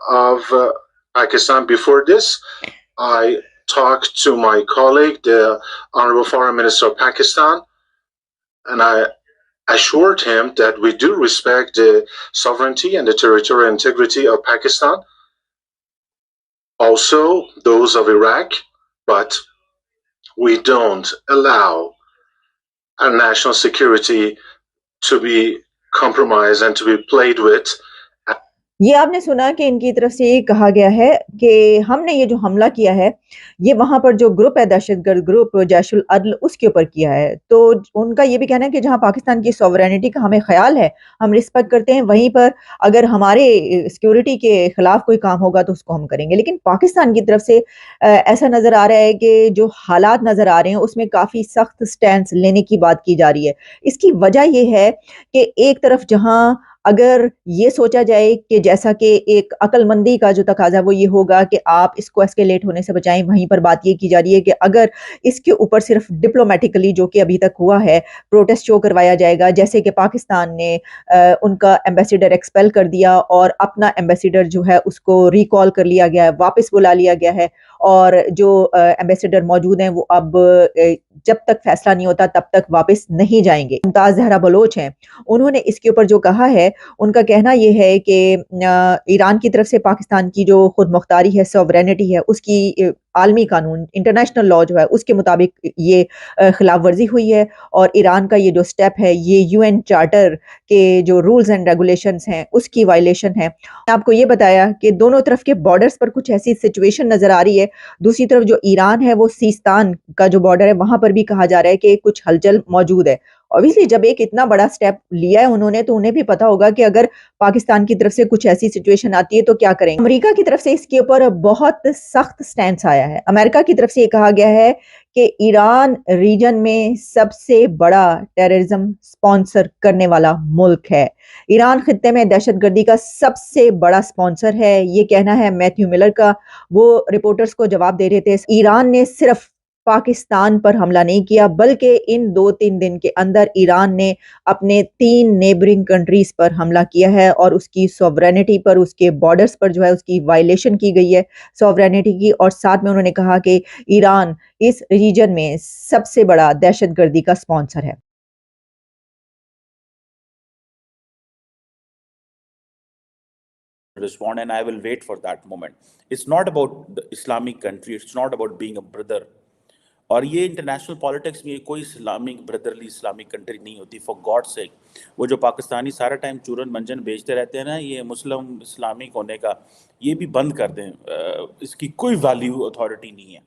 of Pakistan. Before this, I talked to my colleague, the Honorable Foreign Minister of Pakistan, and I assured him that we do respect the sovereignty and the territorial integrity of Pakistan, also those of Iraq, but we don't allow our national security to be compromised and to be played with. ये आपने सुना कि इनकी तरफ से ये कहा गया है कि हमने ये जो हमला किया है ये वहां पर जो ग्रुप है दहशतगर्द ग्रुप जैशुल अदल उसके ऊपर किया है। तो उनका ये भी कहना है कि जहां पाकिस्तान की सॉवरेनिटी का हमें ख्याल है, हम रिस्पेक्ट करते हैं, वहीं पर अगर हमारे सिक्योरिटी के खिलाफ कोई काम होगा तो उसको हम करेंगे। लेकिन पाकिस्तान की तरफ से ऐसा नजर आ रहा है कि जो हालात नजर आ रहे हैं उसमें काफी सख्त स्टैंड लेने की बात की जा रही है। इसकी वजह यह है कि एक तरफ जहां अगर ये सोचा जाए कि जैसा कि एक अक्लमंदी का जो तकाजा वो ये होगा कि आप इसको एस्केलेट होने से बचाएं, वहीं पर बात ये की जा रही है कि अगर इसके ऊपर सिर्फ डिप्लोमेटिकली जो कि अभी तक हुआ है प्रोटेस्ट शो करवाया जाएगा, जैसे कि पाकिस्तान ने उनका एम्बेसडर एक्सपेल कर दिया और अपना एम्बेसडर जो है उसको रिकॉल कर लिया गया है, वापस बुला लिया गया है और जो एम्बेसडर मौजूद हैं वो अब जब तक फैसला नहीं होता तब तक वापस नहीं जाएंगे। मुमताज जहरा बलोच हैं, उन्होंने इसके ऊपर जो कहा है उनका कहना यह है कि ईरान की तरफ से पाकिस्तान की जो खुद मुख्तारी है, सॉवरेनिटी है, उसकी आलमी कानून इंटरनेशनल लॉ जो है उसके मुताबिक ये खिलाफ वर्जी हुई है और ईरान का ये जो स्टेप है ये यूएन चार्टर के जो रूल्स एंड रेगुलेशंस हैं उसकी वायलेशन है। आपको ये बताया कि दोनों तरफ के बॉर्डर्स पर कुछ ऐसी सिचुएशन नजर आ रही है। दूसरी तरफ जो ईरान है वो सीस्तान का जो बॉर्डर है वहां पर भी कहा जा रहा है कि कुछ हलचल मौजूद है। ऑब्वियसली जब एक इतना बड़ा स्टेप लिया है उन्होंने तो उन्हें भी पता होगा कि अगर पाकिस्तान की तरफ से कुछ ऐसी सिचुएशन आती है तो क्या करेंगे। अमेरिका की तरफ से इसके ऊपर बहुत सख्त स्टैंड आया है। अमेरिका की तरफ से ये कहा गया है कि ईरान रीजन में सबसे बड़ा टेररिज्म स्पॉन्सर करने वाला मुल्क है। ईरान खित्ते में दहशतगर्दी का सबसे बड़ा स्पॉन्सर है, ये कहना है मैथ्यू मिलर का। वो रिपोर्टर्स को जवाब दे रहे थे। ईरान ने सिर्फ पाकिस्तान पर हमला नहीं किया बल्कि इन 2-3 दिन के अंदर ईरान ने अपने 3 नेबरिंग कंट्रीज पर हमला किया है और उसकी सॉवरेनिटी पर, उसके बॉर्डर्स पर जो है उसकी वायलेशन की गई है सॉवरेनिटी की। और साथ में उन्होंने कहा कि ईरान इस रीजन में सबसे बड़ा दहशतगर्दी का स्पॉन्सर है। Respond, and I will wait for that moment. It's not about the Islamic country, it's not about being a brother. और ये इंटरनेशनल पॉलिटिक्स में कोई इस्लामिक ब्रदरली इस्लामिक कंट्री नहीं होती, फॉर गॉड सेक। वो जो पाकिस्तानी सारा टाइम चूरन मंजन बेचते रहते हैं ना, ये मुस्लिम इस्लामिक होने का, ये भी बंद कर दें। इसकी कोई वैल्यू अथॉरिटी नहीं है,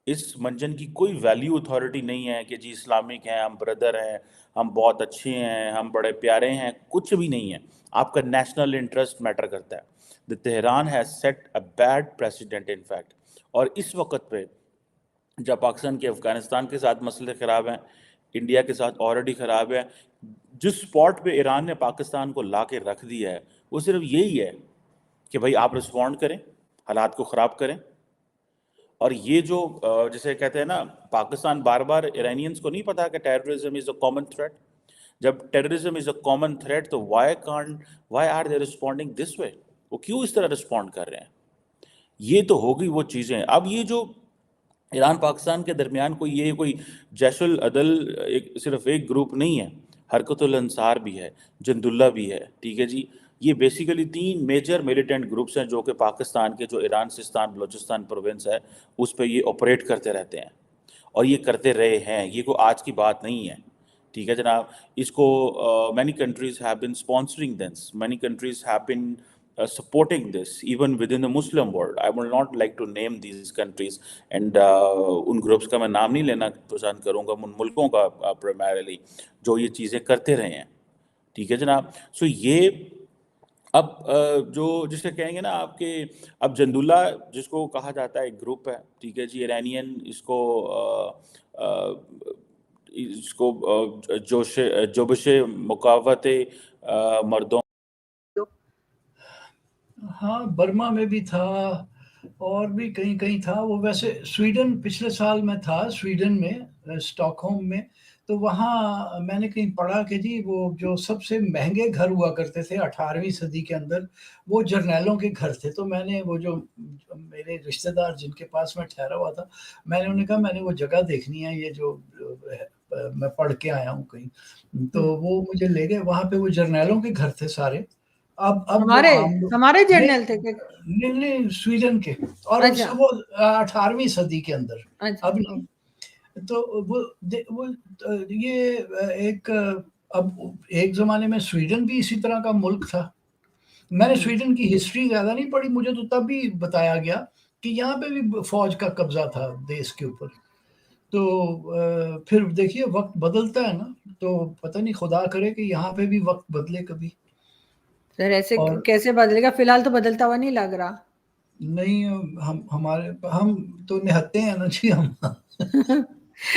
इस मंजन की कोई वैल्यू अथॉरिटी नहीं है कि जी इस्लामिक हैं, हम ब्रदर हैं, हम बहुत अच्छे हैं, हम बड़े प्यारे हैं, कुछ भी नहीं है। आपका नेशनल इंटरेस्ट मैटर करता है। The Tehran has set a bad president in fact. और इस वक्त पे जब पाकिस्तान के अफ़गानिस्तान के साथ मसले ख़राब हैं, इंडिया के साथ ऑलरेडी ख़राब है, जिस स्पॉट पे ईरान ने पाकिस्तान को ला के रख दिया है वो सिर्फ यही है कि भाई आप रिस्पॉन्ड करें, हालात को ख़राब करें। और ये जो जैसे कहते हैं ना, पाकिस्तान बार बार ईरानियंस को नहीं पता कि terrorism is a common threat. जब terrorism is a common threat तो why are they responding this way? वो क्यों इस तरह रिस्पॉन्ड कर रहे हैं? ये तो होगी वो चीज़ें। अब ये जो ईरान पाकिस्तान के दरमियान कोई जैशुल अदल सिर्फ एक ग्रुप नहीं है, हरकतुल अंसार भी है, जंदुल्ला भी है, ठीक है जी। ये बेसिकली 3 मेजर मिलिटेंट ग्रुप्स हैं जो कि पाकिस्तान के जो ईरान सिस्तान बलूचिस्तान प्रोविंस है उस पर ये ऑपरेट करते रहते हैं और ये करते रहे हैं। ये कोई आज की बात नहीं है, ठीक है जनाब। इसको many countries have been sponsoring this, many countries have been supporting this even within the Muslim world. I will not like to name these countries and उन ग्रुप्स का मैं नाम नहीं लेना पसंद करूँगा, उन मुल्कों का प्राइमरीली जो ये चीज़ें करते रहे हैं, ठीक है जनाब। सो ये अब जो जिसे कहेंगे ना आपके, अब जंदुल्ला जिसको कहा जाता है एक ग्रुप है, ठीक है जी, ईरानियन इसको जोबश मुकावत मर्दों। हाँ, बर्मा में भी था और भी कहीं कहीं था वो। वैसे स्वीडन पिछले साल में था, स्वीडन में स्टॉकहोम में, तो वहाँ मैंने कहीं पढ़ा कि जी वो जो सबसे महँगे घर हुआ करते थे 18वीं सदी के अंदर, वो जरनैलों के घर थे। तो मैंने वो जो मेरे रिश्तेदार जिनके पास मैं ठहरा हुआ था, मैंने उन्हें कहा मैंने वो जगह देखनी है, ये जो मैं पढ़ के आया हूँ कहीं। तो हुँ। वो मुझे ले गए, वहाँ पे वो जरनैलों के घर थे सारे। अब वो हमारे आम लोग हमारे नहीं, जर्नल थे क्या? नहीं स्वीडन के, और उस अच्छा, वो 18वीं सदी के अंदर, अच्छा, अब नहीं। तो वो ये एक अब एक ज़माने में स्वीडन भी इसी तरह का मुल्क था। मैंने हुँ। स्वीडन की हिस्ट्री ज़्यादा नहीं पढ़ी, मुझे तो तब भी बताया गया कि यहाँ पे भी फ़ौज का कब्ज़ा था देश के ऊपर। तो फिर देखिए वक़्त बदलता है ना, तो पता नहीं खुदा करे कि यहाँ पे भी वक़्त बदले कभी। सर ऐसे और कैसे बदलेगा? फिलहाल तो बदलता हुआ नहीं लग रहा। नहीं, हम तो निहत्ते हैं ना जी हम। तो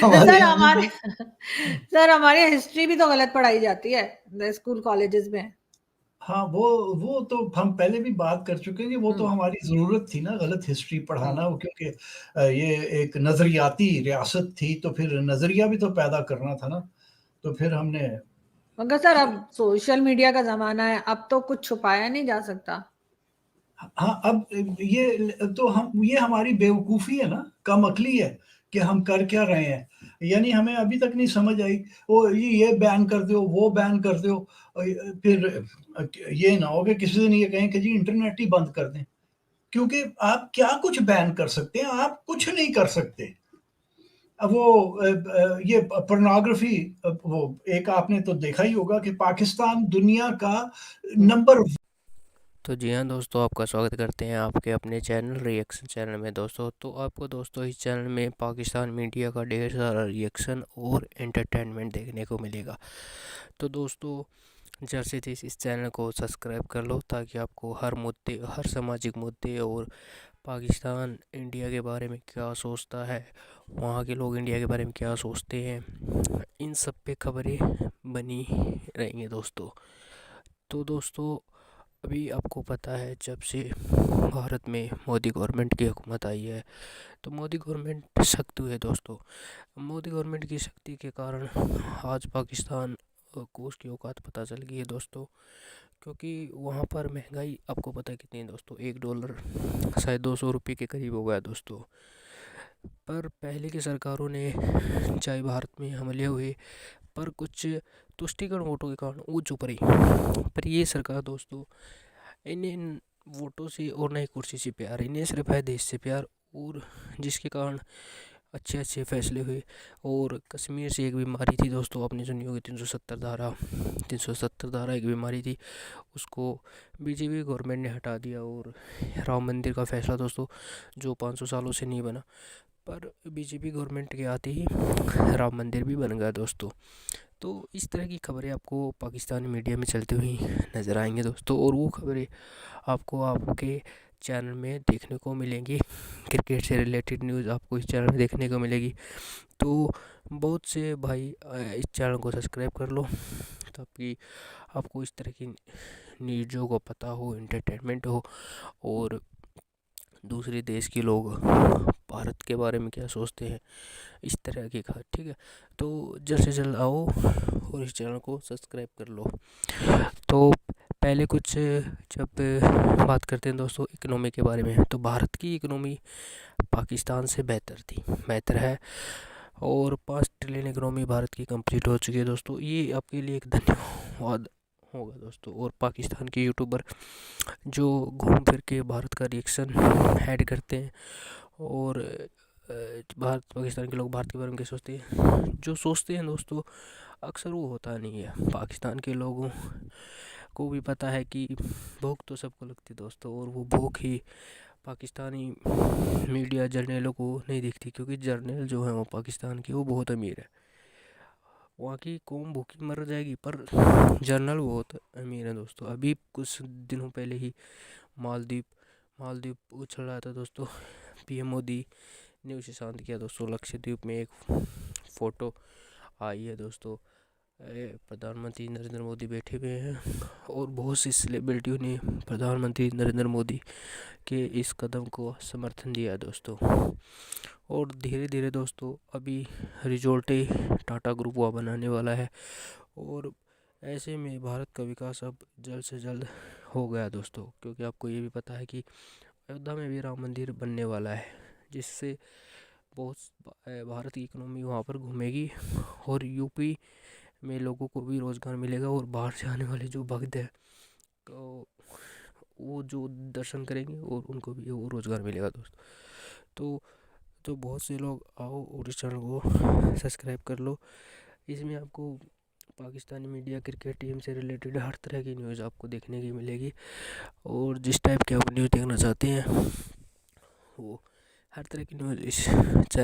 हमारे सर यहाँ भी हमारे तो सर हमारे हिस्ट्री भी तो गलत पढ़ाई जाती है स्कूल कॉलेजेस में। हाँ, वो तो हम पहले भी बात कर चुके हैं कि वो तो हुँ, हमारी ज़रूरत थी ना गलत हिस्ट्री हुँ। पढ़ाना, वो क्योंकि ये एक नज़रियाती रियासत थी, तो फिर नज़रिया भी तो पैदा करना था ना, तो फिर हमने मगर सर अब सोशल मीडिया का ज़माना है, अब तो कुछ छुपाया नहीं जा सकता। हाँ, अब ये हमारी बेवकूफ़ी है ना, कम-अक़ली है कि हम कर क्या रहे हैं। यानी हमें अभी तक नहीं समझ आई, ओ ये बैन कर दो, वो बैन कर दो, फिर ये ना हो कि किसी दिन ये कहें कि जी इंटरनेट ही बंद कर दें। क्योंकि आप क्या कुछ बैन कर सकते हैं? आप कुछ नहीं कर सकते। अब वो ये पोर्नोग्राफ़ी, वो एक आपने तो देखा ही होगा कि पाकिस्तान दुनिया का हुँ। नंबर तो जी हाँ दोस्तों, आपका स्वागत करते हैं आपके अपने चैनल रिएक्शन चैनल में दोस्तों। तो आपको दोस्तों इस चैनल में पाकिस्तान मीडिया का ढेर सारा रिएक्शन और एंटरटेनमेंट देखने को मिलेगा। तो दोस्तों जैसे थे इस चैनल को सब्सक्राइब कर लो ताकि आपको हर मुद्दे, हर सामाजिक मुद्दे और पाकिस्तान इंडिया के बारे में क्या सोचता है, वहाँ के लोग इंडिया के बारे में क्या सोचते हैं, इन सब पे खबरें बनी रहेंगी दोस्तों। तो दोस्तों अभी आपको पता है जब से भारत में मोदी गवर्नमेंट की हुकूमत आई है, तो मोदी गवर्नमेंट सख्त हुई है दोस्तों। मोदी गवर्नमेंट की शक्ति के कारण आज पाकिस्तान को उसकी औकात पता चल गई है दोस्तों। क्योंकि वहाँ पर महंगाई आपको पता है कितनी है दोस्तों, $1 शायद 200 रुपये के करीब हो गया दोस्तों। पर पहले की सरकारों ने चाहे भारत में हमले हुए पर कुछ तुष्टिकरण वोटों के कारण वो चुप रही, पर ये सरकार दोस्तों इन्हें वोटों से और नई कुर्सी से प्यार, इन्हें सिर्फ है देश से प्यार, और जिसके कारण अच्छे अच्छे फैसले हुए। और कश्मीर से एक बीमारी थी दोस्तों, आपने सुनी होगी 370 धारा एक बीमारी थी, उसको बीजेपी गवर्नमेंट ने हटा दिया। और राम मंदिर का फैसला दोस्तों जो 500 सालों से नहीं बना, पर बीजेपी गवर्नमेंट के आते ही राम मंदिर भी बन गया दोस्तों। तो इस तरह की खबरें आपको पाकिस्तानी मीडिया में चलती हुई नज़र आएंगी दोस्तों, और वो खबरें आपको आपके चैनल में देखने को मिलेंगी। क्रिकेट से रिलेटेड न्यूज़ आपको इस चैनल में देखने को मिलेगी। तो बहुत से भाई इस चैनल को सब्सक्राइब कर लो ताकि आपको इस तरह की न्यूज़ों को पता हो, एंटरटेनमेंट हो, और दूसरे देश के लोग भारत के बारे में क्या सोचते हैं, इस तरह की खबर, ठीक है। तो जल्द से जल्द आओ और इस चैनल को सब्सक्राइब कर लो। तो पहले कुछ जब बात करते हैं दोस्तों इकोनॉमी के बारे में, तो भारत की इकोनॉमी पाकिस्तान से बेहतर है, और 5 ट्रिलियन इकोनॉमी भारत की कंप्लीट हो चुकी है दोस्तों। ये आपके लिए एक धन्यवाद होगा दोस्तों। और पाकिस्तान के यूट्यूबर जो घूम फिर के भारत का रिएक्शन ऐड करते हैं, और भारत पाकिस्तान के लोग भारत के बारे में क्या सोचते हैं, जो सोचते हैं दोस्तों अक्सर वो होता नहीं है। पाकिस्तान के लोगों को भी पता है कि भूख तो सबको लगती है दोस्तों, और वो भूख ही पाकिस्तानी मीडिया जर्नलों को नहीं दिखती, क्योंकि जर्नल जो है वो पाकिस्तान की वो बहुत अमीर है। वहाँ की कौम भूखी मर जाएगी पर जर्नल बहुत अमीर है दोस्तों। अभी कुछ दिनों पहले ही मालदीव उछल रहा था दोस्तों, पीएम मोदी ने उसे शांत किया दोस्तों। लक्षद्वीप में एक फ़ोटो आई है दोस्तों, प्रधानमंत्री नरेंद्र मोदी बैठे हुए हैं और बहुत सी सेलिब्रिटियों ने प्रधानमंत्री नरेंद्र मोदी के इस कदम को समर्थन दिया दोस्तों। और धीरे धीरे दोस्तों अभी रिजोर्टे टाटा ग्रुप वहाँ बनाने वाला है और ऐसे में भारत का विकास अब जल्द से जल्द हो गया दोस्तों, क्योंकि आपको ये भी पता है कि अयोध्या में भी राम मंदिर बनने वाला है, जिससे बहुत भारत की इकोनॉमी वहाँ पर घूमेगी और यूपी में लोगों को भी रोज़गार मिलेगा और बाहर से आने वाले जो भक्त हैं तो वो जो दर्शन करेंगे और उनको भी वो रोज़गार मिलेगा दोस्तों। तो बहुत से लोग आओ और इस चैनल को सब्सक्राइब कर लो। इसमें आपको पाकिस्तानी मीडिया, क्रिकेट टीम से रिलेटेड हर तरह की न्यूज़ आपको देखने की मिलेगी और जिस टाइप की आप न्यूज़ देखना चाहते हैं वो हर तरह की न्यूज़ इस